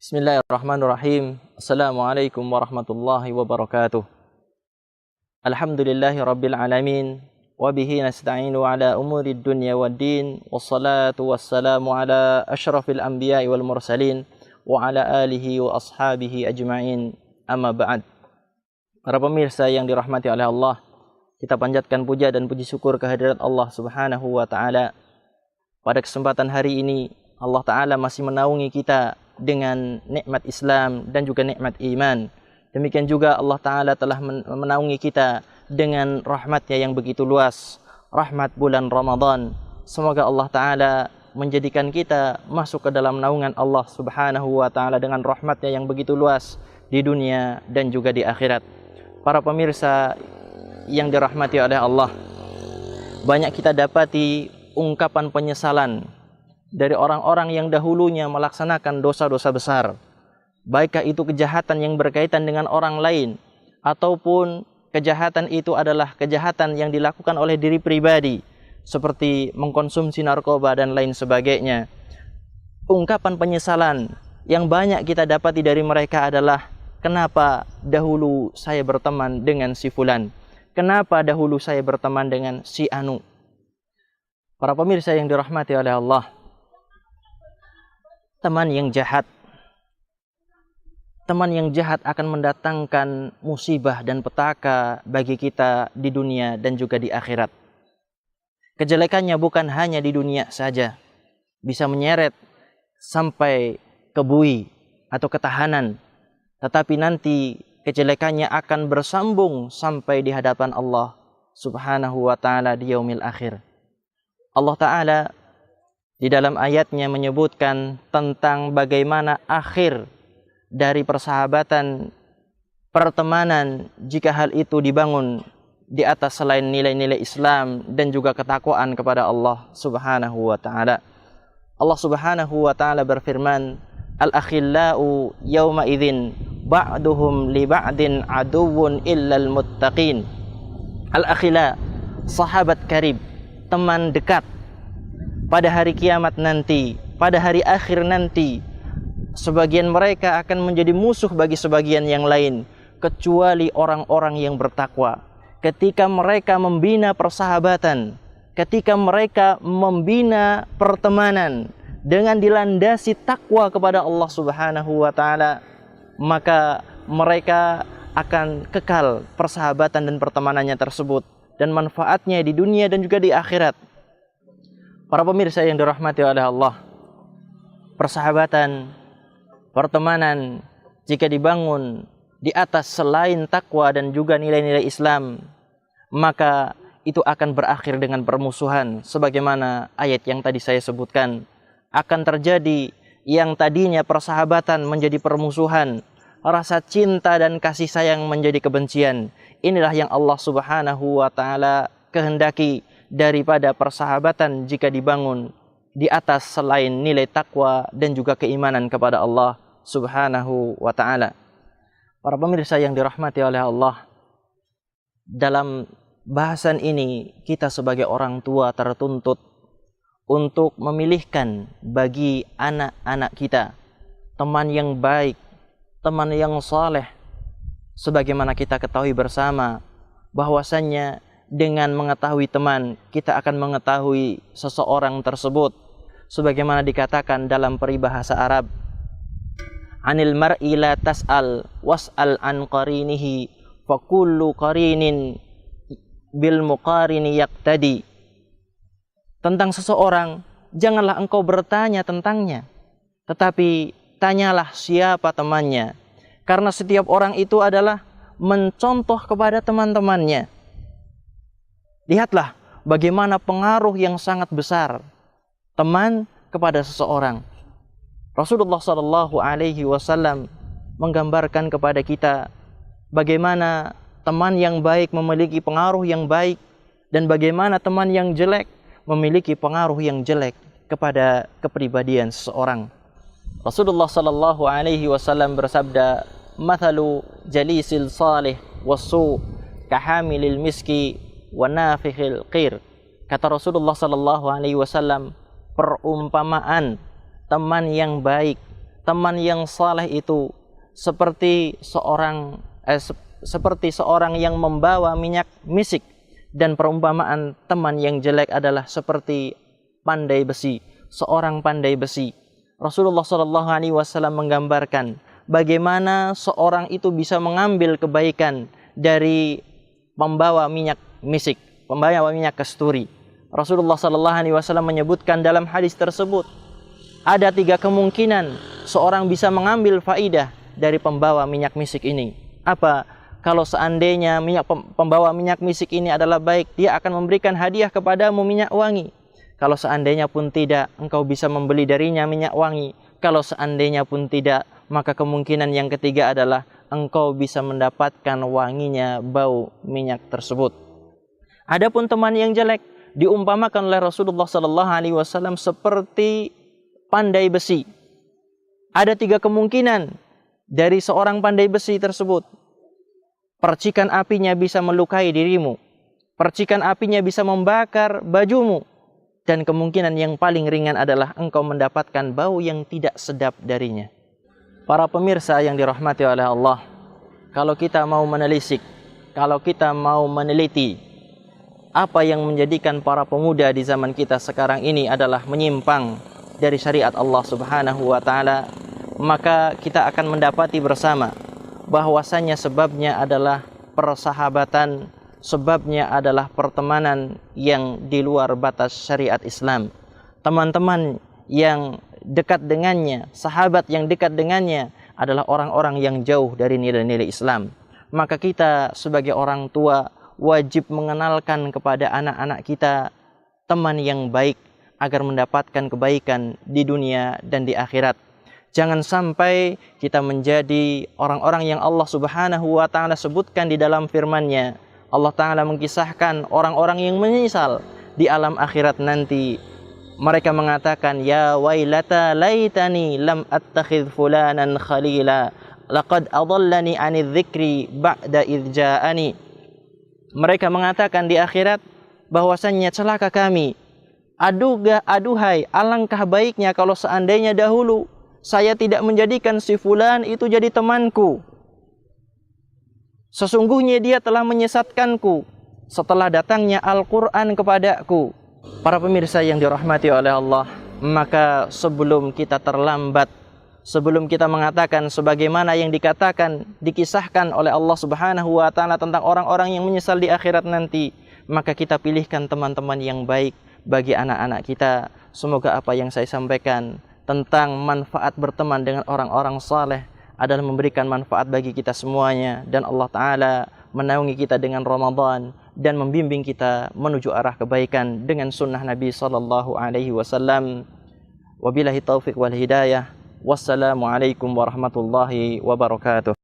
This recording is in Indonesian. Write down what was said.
Bismillahirrahmanirrahim. Assalamualaikum warahmatullahi wabarakatuh. Alhamdulillahi rabbil alamin. Wabihi nasta'inu ala umurid dunya waddin. Wassalatu wassalamu ala ashrafil anbiya'i wal mursalin. Wa ala alihi wa ashabihi ajma'in. Amma ba'd. Para pemirsa yang dirahmati oleh Allah, kita panjatkan puja dan puji syukur kehadirat Allah subhanahu wa ta'ala. Pada kesempatan hari ini, Allah ta'ala masih menaungi kita dengan nikmat Islam dan juga nikmat iman. Demikian juga Allah Ta'ala telah menaungi kita dengan rahmatnya yang begitu luas, rahmat bulan Ramadan. Semoga Allah Ta'ala menjadikan kita masuk ke dalam naungan Allah Subhanahu wa Ta'ala dengan rahmatnya yang begitu luas di dunia dan juga di akhirat. Para pemirsa yang dirahmati oleh Allah, banyak kita dapati ungkapan penyesalan dari orang-orang yang dahulunya melaksanakan dosa-dosa besar. Baikkah itu kejahatan yang berkaitan dengan orang lain, ataupun kejahatan itu adalah kejahatan yang dilakukan oleh diri pribadi, seperti mengkonsumsi narkoba dan lain sebagainya. Ungkapan penyesalan yang banyak kita dapati dari mereka adalah, kenapa dahulu saya berteman dengan si fulan? Kenapa dahulu saya berteman dengan si anu? Para pemirsa yang dirahmati oleh Allah, teman yang jahat akan mendatangkan musibah dan petaka bagi kita di dunia dan juga di akhirat. Kejelekannya bukan hanya di dunia saja, bisa menyeret sampai ke bui atau ketahanan, tetapi nanti kejelekannya akan bersambung sampai di hadapan Allah Subhanahu wa ta'ala di yaumil akhir. Allah Ta'ala di dalam ayatnya menyebutkan tentang bagaimana akhir dari persahabatan, pertemanan, jika hal itu dibangun di atas selain nilai-nilai Islam dan juga ketakwaan kepada Allah Subhanahu wa ta'ala. Allah Subhanahu wa ta'ala berfirman, Al-akhillau yawma idzin ba'duhum li ba'din aduwwun illal muttaqin. Al-akhila, sahabat karib, teman dekat. Pada hari kiamat nanti, pada hari akhir nanti, sebagian mereka akan menjadi musuh bagi sebagian yang lain, kecuali orang-orang yang bertakwa. Ketika mereka membina persahabatan, ketika mereka membina pertemanan dengan dilandasi takwa kepada Allah Subhanahu wa ta'ala, maka mereka akan kekal persahabatan dan pertemanannya tersebut, dan manfaatnya di dunia dan juga di akhirat. Para pemirsa yang dirahmati oleh Allah, persahabatan, pertemanan jika dibangun di atas selain takwa dan juga nilai-nilai Islam, maka itu akan berakhir dengan permusuhan. Sebagaimana ayat yang tadi saya sebutkan, akan terjadi yang tadinya persahabatan menjadi permusuhan, rasa cinta dan kasih sayang menjadi kebencian. Inilah yang Allah Subhanahu wa ta'ala kehendaki daripada persahabatan jika dibangun di atas selain nilai takwa dan juga keimanan kepada Allah Subhanahu wa ta'ala. Para pemirsa yang dirahmati oleh Allah, dalam bahasan ini kita sebagai orang tua tertuntut untuk memilihkan bagi anak-anak kita teman yang baik, teman yang saleh. Sebagaimana kita ketahui bersama bahwasannya dengan mengetahui teman, kita akan mengetahui seseorang tersebut. Sebagaimana dikatakan dalam peribahasa Arab, Anil mar'i la tas'al was'al an qarinihi fa kullu qarinin bil muqarini yaqtadi. Tentang seseorang, janganlah engkau bertanya tentangnya, tetapi tanyalah siapa temannya. Karena setiap orang itu adalah mencontoh kepada teman-temannya. Lihatlah bagaimana pengaruh yang sangat besar teman kepada seseorang. Rasulullah Shallallahu Alaihi Wasallam menggambarkan kepada kita bagaimana teman yang baik memiliki pengaruh yang baik, dan bagaimana teman yang jelek memiliki pengaruh yang jelek kepada kepribadian seseorang. Rasulullah Shallallahu Alaihi Wasallam bersabda, "Mathalu jalisil salih wasu kahamilil miski wa nafikhil qir." Kata Rasulullah sallallahu alaihi wasallam, perumpamaan teman yang baik teman yang saleh itu seperti seorang yang membawa minyak misik, dan perumpamaan teman yang jelek adalah seperti pandai besi, seorang pandai besi. Rasulullah Shallallahu Alaihi Wasallam menggambarkan bagaimana seorang itu bisa mengambil kebaikan dari pembawa minyak misik, pembawa minyak kasturi. Rasulullah Shallallahu Alaihi Wasallam menyebutkan dalam hadis tersebut ada 3 kemungkinan seorang bisa mengambil faidah dari pembawa minyak misik ini. Apa? Kalau seandainya pembawa minyak misik ini adalah baik, dia akan memberikan hadiah kepadamu minyak wangi. Kalau seandainya pun tidak, engkau bisa membeli darinya minyak wangi. Kalau seandainya pun tidak, maka kemungkinan yang ketiga adalah engkau bisa mendapatkan wanginya bau minyak tersebut. Adapun teman yang jelek diumpamakan oleh Rasulullah Sallallahu Alaihi Wasallam seperti pandai besi. Ada 3 kemungkinan dari seorang pandai besi tersebut. Percikan apinya bisa melukai dirimu, percikan apinya bisa membakar bajumu, dan kemungkinan yang paling ringan adalah engkau mendapatkan bau yang tidak sedap darinya. Para pemirsa yang dirahmati oleh Allah, kalau kita mau menelisik, kalau kita mau meneliti apa yang menjadikan para pemuda di zaman kita sekarang ini adalah menyimpang dari syariat Allah Subhanahu wa taala, maka kita akan mendapati bersama bahwasanya sebabnya adalah persahabatan, sebabnya adalah pertemanan yang di luar batas syariat Islam. Teman-teman yang dekat dengannya, sahabat yang dekat dengannya adalah orang-orang yang jauh dari nilai-nilai Islam. Maka kita sebagai orang tua wajib mengenalkan kepada anak-anak kita teman yang baik agar mendapatkan kebaikan di dunia dan di akhirat. Jangan sampai kita menjadi orang-orang yang Allah Subhanahu wa taala sebutkan di dalam firman-Nya. Allah taala mengkisahkan orang-orang yang menyesal di alam akhirat nanti. Mereka mengatakan, ya wailata laitani lam attakhidh fulanan khalila laqad adallani 'anidz dzikri ba'da idz ja'ani. Mereka mengatakan di akhirat bahwasannya celaka kami. Aduhai, alangkah baiknya kalau seandainya dahulu saya tidak menjadikan si fulan itu jadi temanku. Sesungguhnya dia telah menyesatkanku setelah datangnya Al-Quran kepadaku. Para pemirsa yang dirahmati oleh Allah, maka sebelum kita terlambat, sebelum kita mengatakan sebagaimana yang dikisahkan oleh Allah Subhanahu wa taala tentang orang-orang yang menyesal di akhirat nanti, maka kita pilihkan teman-teman yang baik bagi anak-anak kita. Semoga apa yang saya sampaikan tentang manfaat berteman dengan orang-orang saleh adalah memberikan manfaat bagi kita semuanya, dan Allah Ta'ala menaungi kita dengan Ramadan dan membimbing kita menuju arah kebaikan dengan sunnah Nabi Sallallahu Alaihi Wasallam. Wabillahi taufiq wal hidayah. Wassalamualaikum warahmatullahi wabarakatuh.